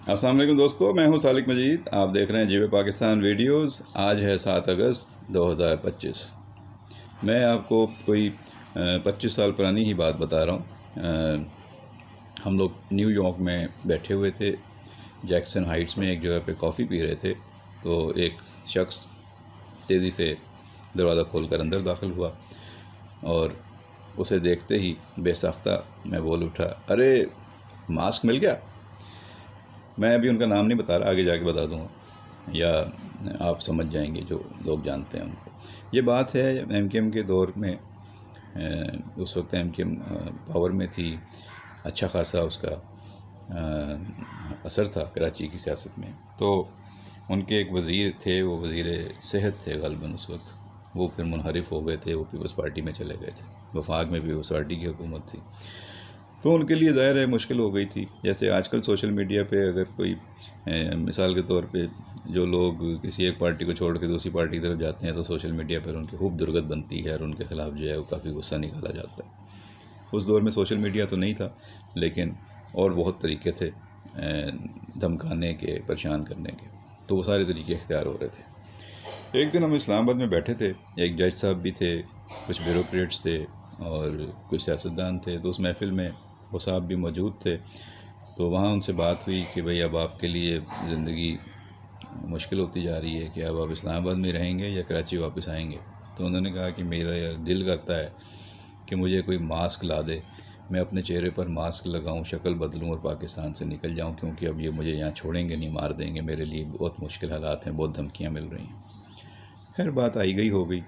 السلام علیکم دوستو، میں ہوں سالک مجید. آپ دیکھ رہے ہیں جیو پاکستان ویڈیوز. آج ہے 7 اگست 2025. میں آپ کو کوئی 25 سال پرانی ہی بات بتا رہا ہوں. ہم لوگ نیو یارک میں بیٹھے ہوئے تھے، جیکسن ہائٹس میں ایک جگہ پہ کافی پی رہے تھے. تو ایک شخص تیزی سے دروازہ کھول کر اندر داخل ہوا اور اسے دیکھتے ہی بے ساختہ میں بول اٹھا، ارے ماسک مل گیا. میں ابھی ان کا نام نہیں بتا رہا، آگے جا کے بتا دوں گا یا آپ سمجھ جائیں گے جو لوگ جانتے ہیں ان کو. یہ بات ہے ایم کیو ایم کے دور میں. اس وقت ایم کیو ایم پاور میں تھی، اچھا خاصا اس کا اثر تھا کراچی کی سیاست میں. تو ان کے ایک وزیر تھے، وہ وزیر صحت تھے غالباً اس وقت. وہ پھر منحرف ہو گئے تھے، وہ پیپلز پارٹی میں چلے گئے تھے. وفاق میں پیپلز پارٹی کی حکومت تھی. تو ان کے لیے ظاہر ہے مشکل ہو گئی تھی. جیسے آج کل سوشل میڈیا پہ اگر کوئی مثال کے طور پہ جو لوگ کسی ایک پارٹی کو چھوڑ کے دوسری پارٹی کی طرف جاتے ہیں تو سوشل میڈیا پر ان کی خوب درگت بنتی ہے اور ان کے خلاف جو ہے وہ کافی غصہ نکالا جاتا ہے. اس دور میں سوشل میڈیا تو نہیں تھا، لیکن اور بہت طریقے تھے دھمکانے کے، پریشان کرنے کے. تو وہ سارے طریقے اختیار ہو رہے تھے. ایک دن ہم اسلام آباد میں بیٹھے تھے، ایک جج صاحب بھی تھے، کچھ بیوروکریٹس تھے اور کچھ سیاستدان تھے. تو اس محفل میں وہ صاحب بھی موجود تھے. تو وہاں ان سے بات ہوئی کہ بھئی اب آپ کے لیے زندگی مشکل ہوتی جا رہی ہے کہ اب آپ اسلام آباد میں رہیں گے یا کراچی واپس آئیں گے. تو انہوں نے کہا کہ میرا دل کرتا ہے کہ مجھے کوئی ماسک لا دے، میں اپنے چہرے پر ماسک لگاؤں، شکل بدلوں اور پاکستان سے نکل جاؤں، کیونکہ اب یہ مجھے یہاں چھوڑیں گے نہیں، مار دیں گے. میرے لیے بہت مشکل حالات ہیں، بہت دھمکیاں مل رہی ہیں. خیر بات آئی گئی ہو گئی.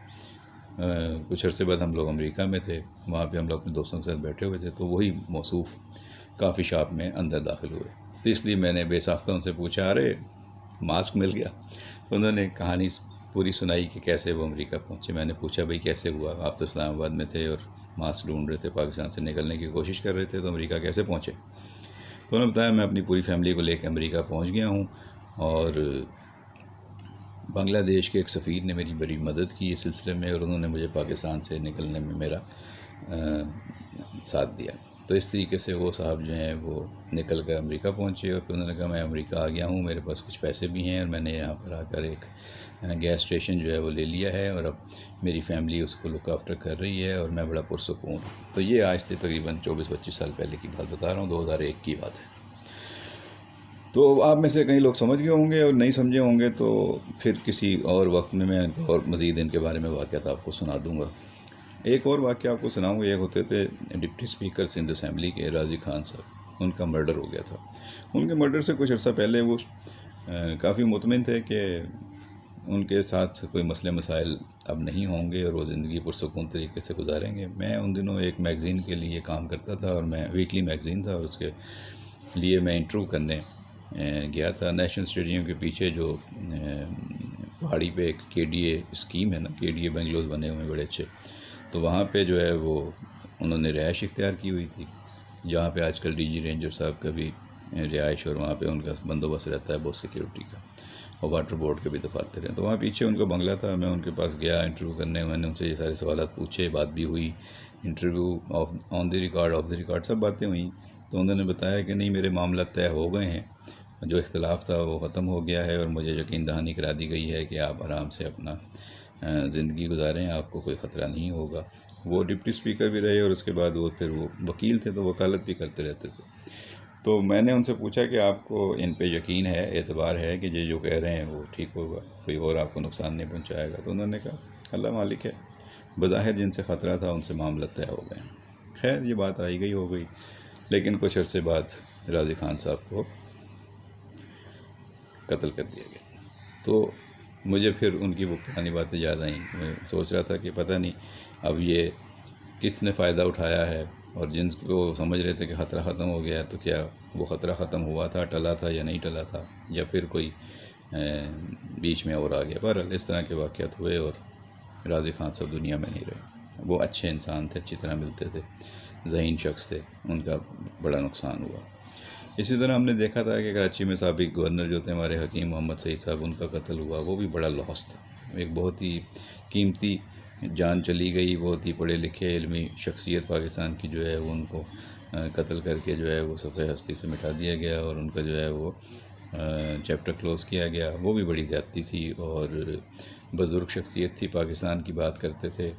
کچھ عرصے بعد ہم لوگ امریکہ میں تھے، وہاں پہ ہم لوگ اپنے دوستوں کے ساتھ بیٹھے ہوئے تھے. تو وہی موصوف کافی شاپ میں اندر داخل ہوئے. تو اس لیے میں نے بے ساختہ ان سے پوچھا، ارے ماسک مل گیا. انہوں نے کہانی پوری سنائی کہ کیسے وہ امریکہ پہنچے. میں نے پوچھا بھئی کیسے ہوا، آپ تو اسلام آباد میں تھے اور ماسک ڈھونڈ رہے تھے، پاکستان سے نکلنے کی کوشش کر رہے تھے، تو امریکہ کیسے پہنچے؟ تو انہوں نے بتایا میں اپنی پوری فیملی کو لے کے امریکہ پہنچ گیا ہوں اور بنگلہ دیش کے ایک سفیر نے میری بڑی مدد کی اس سلسلے میں، اور انہوں نے مجھے پاکستان سے نکلنے میں میرا ساتھ دیا. تو اس طریقے سے وہ صاحب جو ہیں وہ نکل کر امریکہ پہنچے. اور پھر انہوں نے کہا میں امریکہ آ گیا ہوں، میرے پاس کچھ پیسے بھی ہیں اور میں نے یہاں پر آ کر ایک گیس اسٹیشن جو ہے وہ لے لیا ہے اور اب میری فیملی اس کو لک آفٹر کر رہی ہے اور میں بڑا پرسکون ہوں. تو یہ آج سے تقریباً 24-25 سال پہلے کی بات بتا رہا ہوں، 2001 کی بات ہے. تو آپ میں سے کئی لوگ سمجھ گئے ہوں گے اور نہیں سمجھے ہوں گے تو پھر کسی اور وقت میں اور مزید ان کے بارے میں واقعات آپ کو سنا دوں گا. ایک اور واقعہ آپ کو سناؤں گا. یہ ہوتے تھے ڈپٹی اسپیکر سندھ اسمبلی کے راضی خان صاحب. ان کا مرڈر ہو گیا تھا. ان کے مرڈر سے کچھ عرصہ پہلے وہ کافی مطمئن تھے کہ ان کے ساتھ کوئی مسئلے مسائل اب نہیں ہوں گے اور وہ زندگی پرسکون طریقے سے گزاریں گے. میں ان دنوں ایک میگزین کے لیے کام کرتا تھا اور میں ویکلی میگزین تھا اور اس کے لیے میں انٹرویو کرنے گیا تھا. نیشنل اسٹیڈیم کے پیچھے جو پہاڑی پہ ایک کے ڈی اے اسکیم ہے نا، کے ڈی اے بنگلوز بنے ہوئے ہیں بڑے اچھے. تو وہاں پہ جو ہے وہ انہوں نے رہائش اختیار کی ہوئی تھی، جہاں پہ آج کل ڈی جی رینجر صاحب کا بھی رہائش اور وہاں پہ ان کا بندوبست رہتا ہے بہت سیکیورٹی کا، اور واٹر بورڈ کے بھی دفاتر ہیں. تو وہاں پیچھے ان کا بنگلہ تھا. میں ان کے پاس گیا انٹرویو کرنے. میں نے ان سے یہ سارے سوالات پوچھے، بات بھی ہوئی، interview on the record, off the record سب باتیں ہوئیں. تو انہوں نے بتایا کہ نہیں میرے معاملات طے ہو گئے ہیں، جو اختلاف تھا وہ ختم ہو گیا ہے اور مجھے یقین دہانی کرا دی گئی ہے کہ آپ آرام سے اپنا زندگی گزاریں، آپ کو کوئی خطرہ نہیں ہوگا. وہ ڈپٹی اسپیکر بھی رہے اور اس کے بعد وہ پھر وہ وکیل تھے تو وکالت بھی کرتے رہتے تھے. تو میں نے ان سے پوچھا کہ آپ کو ان پہ یقین ہے، اعتبار ہے کہ یہ جو کہہ رہے ہیں وہ ٹھیک ہوگا، کوئی اور آپ کو نقصان نہیں پہنچائے گا؟ تو انہوں نے کہا اللہ مالک ہے، بظاہر جن سے خطرہ تھا ان سے معاملات طے ہو گئے. خیر یہ بات آئی گئی ہو گئی. لیکن کچھ عرصے بعد راضی خان صاحب کو قتل کر دیا گیا. تو مجھے پھر ان کی وہ پرانی باتیں یاد آئیں. میں سوچ رہا تھا کہ پتہ نہیں اب یہ کس نے فائدہ اٹھایا ہے، اور جن کو سمجھ رہے تھے کہ خطرہ ختم ہو گیا ہے تو کیا وہ خطرہ ختم ہوا تھا، ٹلا تھا یا نہیں ٹلا تھا، یا پھر کوئی بیچ میں اور آ گیا. بہرحال اس طرح کے واقعات ہوئے اور راضی خان صاحب دنیا میں نہیں رہے. وہ اچھے انسان تھے، اچھی طرح ملتے تھے، ذہین شخص تھے. ان کا بڑا نقصان ہوا. اسی طرح ہم نے دیکھا تھا کہ کراچی میں سابق گورنر جو تھے ہمارے حکیم محمد سعید صاحب، ان کا قتل ہوا. وہ بھی بڑا لاس تھا. ایک بہت ہی قیمتی جان چلی گئی. بہت ہی پڑھے لکھے علمی شخصیت پاکستان کی جو ہے وہ ان کو قتل کر کے جو ہے وہ صفحہ ہستی سے مٹا دیا گیا اور ان کا جو ہے وہ چیپٹر کلوز کیا گیا. وہ بھی بڑی زیادتی تھی اور بزرگ شخصیت تھی, پاکستان کی بات کرتے تھے.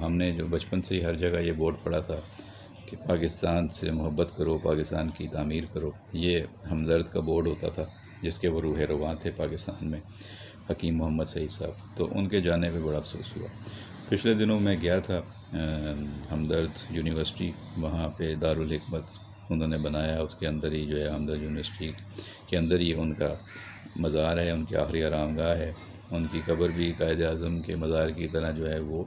ہم نے جو بچپن سے ہی ہر جگہ یہ بورڈ پڑھا تھا کہ پاکستان سے محبت کرو, پاکستان کی تعمیر کرو. یہ ہمدرد کا بورڈ ہوتا تھا جس کے وہ روح رواں تھے پاکستان میں, حکیم محمد سعید صاحب. تو ان کے جانے پہ بڑا افسوس ہوا. پچھلے دنوں میں گیا تھا ہمدرد یونیورسٹی, وہاں پہ دارالحکمت انہوں نے بنایا, اس کے اندر ہی جو ہے ہمدرد یونیورسٹی کے اندر ہی ان کا مزار ہے, ان کی آخری آرام گاہ ہے. ان کی قبر بھی قائد اعظم کے مزار کی طرح جو ہے وہ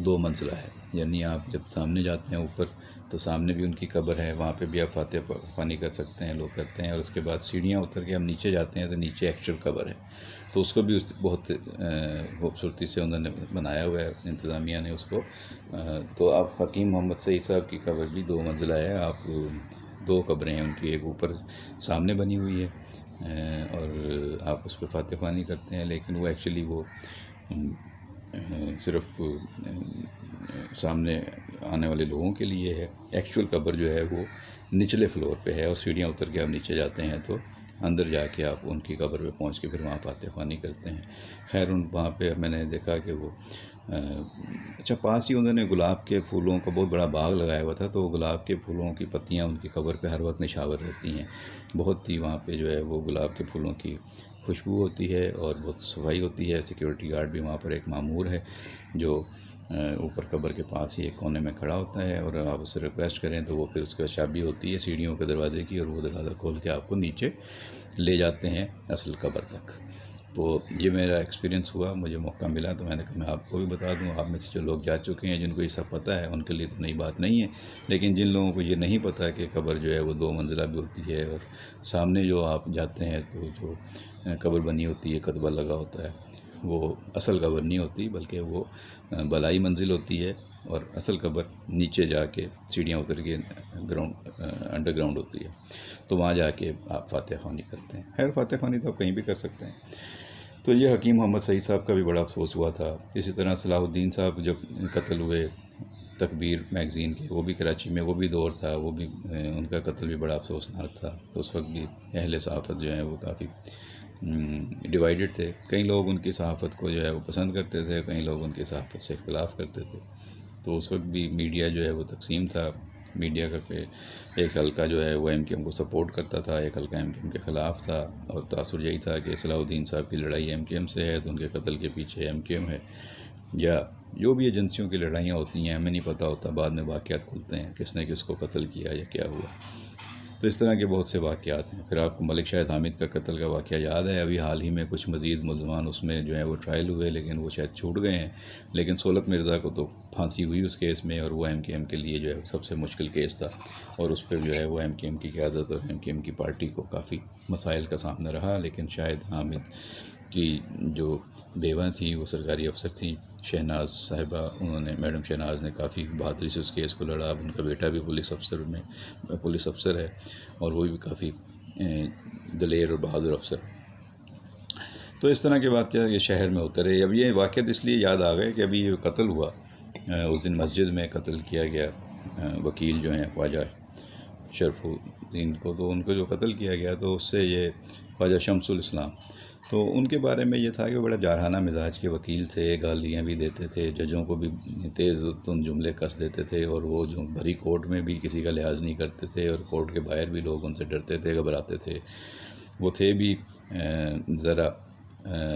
2 منزلہ ہے. یعنی آپ جب سامنے جاتے ہیں اوپر تو سامنے بھی ان کی قبر ہے, وہاں پہ بھی آپ فاتح خوانی کر سکتے ہیں, لوگ کرتے ہیں. اور اس کے بعد سیڑھیاں اتر کے ہم نیچے جاتے ہیں تو نیچے ایکچوئل قبر ہے, تو اس کو بھی بہت خوبصورتی سے انہوں نے بنایا ہوا ہے انتظامیہ نے اس کو. تو آپ حکیم محمد سعید صاحب کی قبر بھی 2 منزلہ ہے. آپ 2 قبریں ہیں ان کی, ایک اوپر سامنے بنی ہوئی ہے اور آپ اس پہ فاتح خوانی کرتے ہیں, لیکن وہ ایکچولی وہ صرف سامنے آنے والے لوگوں کے لیے ہے. ایکچوئل قبر جو ہے وہ نچلے فلور پہ ہے اور سیڑھیاں اتر کے آپ نیچے جاتے ہیں تو اندر جا کے آپ ان کی قبر پہ پہنچ کے پھر وہاں فاتح خوانی کرتے ہیں. خیر وہاں پہ میں نے دیکھا کہ وہ اچھا پاس ہی انہوں نے گلاب کے پھولوں کا بہت بڑا باغ لگایا ہوا تھا, تو گلاب کے پھولوں کی پتیاں ان کی قبر پہ ہر وقت نشاور رہتی ہیں. بہت ہی وہاں پہ جو ہے وہ گلاب کے پھولوں کی خوشبو ہوتی ہے اور بہت صفائی ہوتی ہے. سیکیورٹی گارڈ بھی وہاں پر ایک مامور ہے جو اوپر قبر کے پاس ہی ایک کونے میں کھڑا ہوتا ہے, اور آپ اس سے ریکویسٹ کریں تو وہ پھر اس کے چابی ہوتی ہے سیڑھیوں کے دروازے کی, اور وہ دروازہ کھول کے آپ کو نیچے لے جاتے ہیں اصل قبر تک. تو یہ میرا ایکسپیرینس ہوا, مجھے موقع ملا تو میں نے کہا میں آپ کو بھی بتا دوں. آپ میں سے جو لوگ جا چکے ہیں جن کو یہ سب پتہ ہے ان کے لیے تو نئی بات نہیں ہے, لیکن جن لوگوں کو یہ نہیں پتہ کہ قبر جو ہے وہ 2 منزلہ بھی ہوتی ہے, اور سامنے جو آپ جاتے ہیں تو جو قبر بنی ہوتی ہے, کتبہ لگا ہوتا ہے, وہ اصل قبر نہیں ہوتی بلکہ وہ بالائی منزل ہوتی ہے, اور اصل قبر نیچے جا کے سیڑھیاں اتر کے انڈر گراؤنڈ ہوتی ہے. تو وہاں جا کے آپ فاتح خوانی کرتے ہیں. خیر فاتح خوانی تو آپ کہیں بھی کر سکتے ہیں. تو یہ حکیم محمد سعید صاحب کا بھی بڑا افسوس ہوا تھا. اسی طرح صلاح الدین صاحب جب قتل ہوئے تکبیر میگزین کے, وہ بھی کراچی میں, وہ بھی دور تھا, وہ بھی ان کا قتل بھی بڑا افسوسناک تھا. تو اس وقت بھی اہل صحافت جو ہیں وہ کافی ڈیوائیڈڈ تھے. کئی لوگ ان کی صحافت کو جو ہے وہ پسند کرتے تھے, کئی لوگ ان کی صحافت سے اختلاف کرتے تھے. تو اس وقت بھی میڈیا جو ہے وہ تقسیم تھا. میڈیا کا ایک حلقہ جو ہے وہ ایم کیو ایم کو سپورٹ کرتا تھا, ایک حلقہ ایم کیو ایم کے خلاف تھا, اور تاثر یہی تھا کہ صلاح الدین صاحب کی لڑائی ایم کیو ایم سے ہے تو ان کے قتل کے پیچھے ایم کیو ایم ہے, یا جو بھی ایجنسیوں کی لڑائیاں ہوتی ہیں ہمیں نہیں پتہ ہوتا, بعد میں واقعات کھلتے ہیں کس نے کس کو قتل کیا یا کیا ہوا. تو اس طرح کے بہت سے واقعات ہیں. پھر آپ کو ملک شاہد حامد کا قتل کا واقعہ یاد ہے, ابھی حال ہی میں کچھ مزید ملزمان اس میں جو ہے وہ ٹرائل ہوئے لیکن وہ شاید چھوٹ گئے ہیں. لیکن سہولت مرزا کو تو پھانسی ہوئی اس کیس میں, اور وہ ایم کیو ایم کے لیے جو ہے سب سے مشکل کیس تھا, اور اس پہ جو ہے وہ ایم کیو ایم کی قیادت اور ایم کیو ایم کی پارٹی کو کافی مسائل کا سامنا رہا. لیکن شاہد حامد کی جو بیوہ تھیں وہ سرکاری افسر تھیں, شہناز صاحبہ, انہوں نے میڈم شہناز نے کافی بہادری سے اس کیس کو لڑا. ان کا بیٹا بھی پولیس افسر ہے, اور وہ بھی کافی دلیر اور بہادر افسر. تو اس طرح کے واقعات یہ شہر میں ہوتے رہے. اب یہ واقعات اس لیے یاد آ گئے کہ ابھی یہ قتل ہوا, اس دن مسجد میں قتل کیا گیا وکیل جو ہیں خواجہ شرف الدین کو. تو ان کو جو قتل کیا گیا تو اس سے یہ خواجہ شمس الاسلام, تو ان کے بارے میں یہ تھا کہ بڑا جارحانہ مزاج کے وکیل تھے, گالیاں بھی دیتے تھے, ججوں کو بھی تیز تند جملے کس دیتے تھے, اور وہ جو بھری کورٹ میں بھی کسی کا لحاظ نہیں کرتے تھے, اور کورٹ کے باہر بھی لوگ ان سے ڈرتے تھے, گھبراتے تھے. وہ تھے بھی ذرا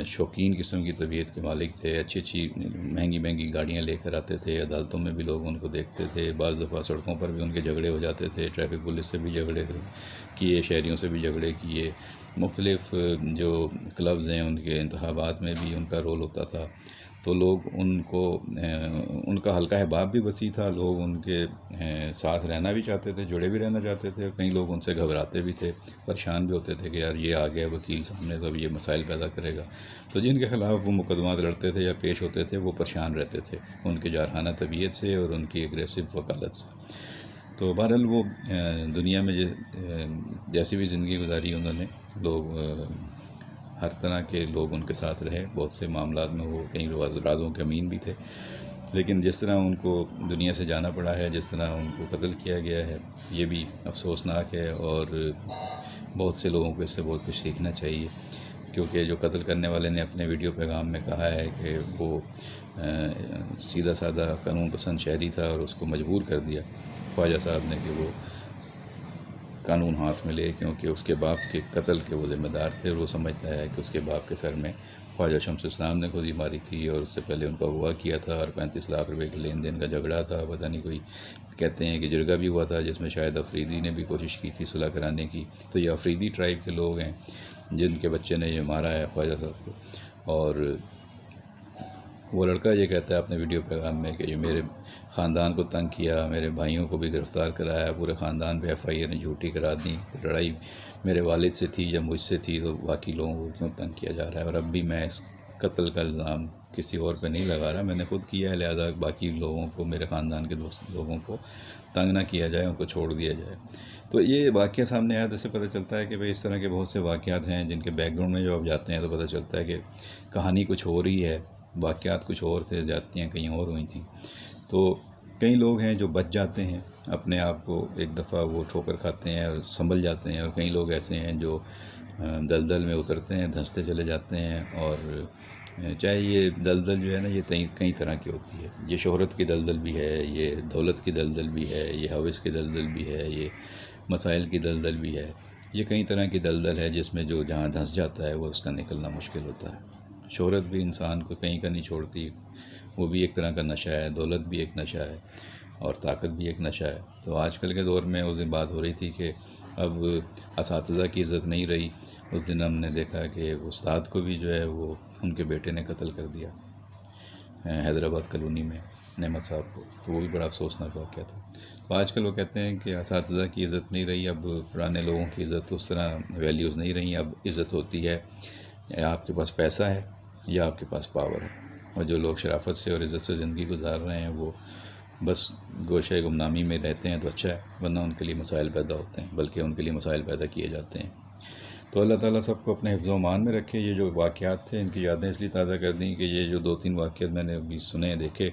شوقین قسم کی طبیعت کے مالک تھے. اچھی مہنگی گاڑیاں لے کر آتے تھے, عدالتوں میں بھی لوگ ان کو دیکھتے تھے. بعض دفعہ سڑکوں پر بھی ان کے جھگڑے ہو جاتے تھے, ٹریفک پولیس سے بھی جھگڑے کیے, شہریوں سے بھی جھگڑے کیے. مختلف جو کلبز ہیں ان کے انتخابات میں بھی ان کا رول ہوتا تھا. تو لوگ ان کا حلقہ احباب بھی وسیع تھا, لوگ ان کے ساتھ رہنا بھی چاہتے تھے, جڑے بھی رہنا چاہتے تھے. کئی لوگ ان سے گھبراتے بھی تھے, پریشان بھی ہوتے تھے کہ یار یہ آ گیا وکیل سامنے تو اب یہ مسائل پیدا کرے گا. تو جن کے خلاف وہ مقدمات لڑتے تھے یا پیش ہوتے تھے وہ پریشان رہتے تھے ان کے جارحانہ طبیعت سے اور ان کی اگریسو وکالت سے. تو بہرحال وہ دنیا میں جیسی بھی زندگی گزاری انہوں نے, لوگ ہر طرح کے لوگ ان کے ساتھ رہے. بہت سے معاملات میں وہ کئی رازوں کے امین بھی تھے. لیکن جس طرح ان کو دنیا سے جانا پڑا ہے، جس طرح ان کو قتل کیا گیا ہے، یہ بھی افسوسناک ہے، اور بہت سے لوگوں کو اس سے بہت کچھ سیکھنا چاہیے، کیونکہ جو قتل کرنے والے نے اپنے ویڈیو پیغام میں کہا ہے کہ وہ سیدھا سادہ قانون پسند شہری تھا، اور اس کو مجبور کر دیا خواجہ صاحب نے کہ وہ قانون ہاتھ میں لے، کیونکہ اس کے باپ کے قتل کے وہ ذمہ دار تھے، اور وہ سمجھتا ہے کہ اس کے باپ کے سر میں خواجہ شمس اسلام نے خودی ماری تھی، اور اس سے پہلے ان کو اغوا کیا تھا، اور 35 لاکھ روپے کے لین دین کا جھگڑا تھا، پتہ نہیں کوئی کہتے ہیں کہ جرگہ بھی ہوا تھا جس میں شاید افریدی نے بھی کوشش کی تھی صلح کرانے کی۔ تو یہ افریدی ٹرائب کے لوگ ہیں جن کے بچے نے یہ مارا ہے خواجہ صاحب کو، اور وہ لڑکا یہ کہتا ہے اپنے ویڈیو پیغام میں کہ یہ میرے خاندان کو تنگ کیا، میرے بھائیوں کو بھی گرفتار کرایا، پورے خاندان پہ ایف آئی اے نے جھوٹی کرا دی، لڑائی میرے والد سے تھی یا مجھ سے تھی، تو باقی لوگوں کو کیوں تنگ کیا جا رہا ہے، اور اب بھی میں اس قتل کا الزام کسی اور پہ نہیں لگا رہا، میں نے خود کیا ہے، لہذا باقی لوگوں کو، میرے خاندان کے دوست لوگوں کو تنگ نہ کیا جائے، ان کو چھوڑ دیا جائے۔ تو یہ واقعہ سامنے آیا تو اس سے پتہ چلتا ہے کہ بھئی اس طرح کے بہت سے واقعات ہیں جن کے بیک گراؤنڈ میں جو آپ جاتے ہیں تو پتہ چلتا ہے کہ کہانی کچھ ہو رہی ہے، واقعات کچھ اور تھے، زیادتیاں کہیں اور ہوئی تھیں۔ تو کئی لوگ ہیں جو بچ جاتے ہیں، اپنے آپ کو ایک دفعہ وہ ٹھوکر کھاتے ہیں اور سنبھل جاتے ہیں، اور کئی لوگ ایسے ہیں جو دلدل میں اترتے ہیں، دھنستے چلے جاتے ہیں، اور چاہے یہ دلدل جو ہے نا یہ کئی طرح کی ہوتی ہے، یہ شہرت کی دلدل بھی ہے، یہ دولت کی دلدل بھی ہے، یہ ہوس کی دلدل بھی ہے، یہ مسائل کی دلدل بھی ہے، یہ کئی طرح کی دلدل ہے جس میں جو جہاں دھنس جاتا ہے وہ اس کا نکلنا مشکل ہوتا ہے۔ شہرت بھی انسان کو کہیں کا نہیں چھوڑتی، وہ بھی ایک طرح کا نشہ ہے، دولت بھی ایک نشہ ہے، اور طاقت بھی ایک نشہ ہے۔ تو آج کل کے دور میں اس دن بات ہو رہی تھی کہ اب اساتذہ کی عزت نہیں رہی، اس دن ہم نے دیکھا کہ استاد کو بھی جو ہے وہ ان کے بیٹے نے قتل کر دیا حیدرآباد کالونی میں، نعمت صاحب کو، تو وہ بھی بڑا افسوسناک واقعہ تھا۔ تو آج کل وہ کہتے ہیں کہ اساتذہ کی عزت نہیں رہی، اب پرانے لوگوں کی عزت اس طرح ویلیوز نہیں رہی، اب عزت ہوتی ہے یا آپ کے پاس پیسہ ہے یا آپ کے پاس پاور ہے، اور جو لوگ شرافت سے اور عزت سے زندگی گزار رہے ہیں وہ بس گوشہ گمنامی میں رہتے ہیں تو اچھا ہے، ورنہ ان کے لیے مسائل پیدا ہوتے ہیں، بلکہ ان کے لیے مسائل پیدا کیے جاتے ہیں۔ تو اللہ تعالیٰ سب کو اپنے حفظ و امان میں رکھے۔ یہ جو واقعات تھے ان کی یادیں اس لیے تازہ کر دیں کہ یہ جو 2-3 واقعات میں نے ابھی سنے دیکھے،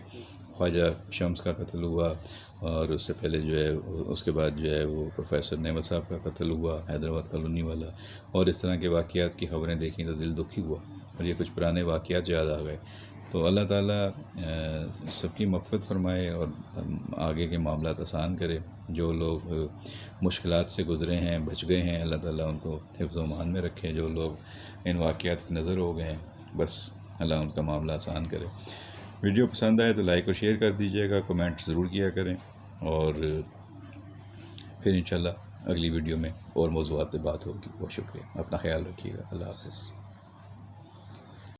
خواجہ شمس کا قتل ہوا، اور اس سے پہلے جو ہے اس کے بعد جو ہے وہ پروفیسر نعمت صاحب کا قتل ہوا حیدرآباد کالونی والا، اور اس طرح کے واقعات کی خبریں دیکھیں تو دل دکھی ہوا، اور یہ کچھ پرانے واقعات یاد آ گئے۔ تو اللہ تعالیٰ سب کی مغفرت فرمائے اور آگے کے معاملات آسان کرے۔ جو لوگ مشکلات سے گزرے ہیں، بچ گئے ہیں، اللہ تعالیٰ ان کو حفظ و امان میں رکھے۔ جو لوگ ان واقعات کی نظر ہو گئے ہیں، بس اللہ ان کا معاملہ آسان کرے۔ ویڈیو پسند آئے تو لائک اور شیئر کر دیجیے گا، کمنٹ ضرور کیا کریں، اور پھر انشاءاللہ اگلی ویڈیو میں اور موضوعات پہ بات ہوگی۔ بہت شکریہ، اپنا خیال رکھیے گا، اللہ حافظ۔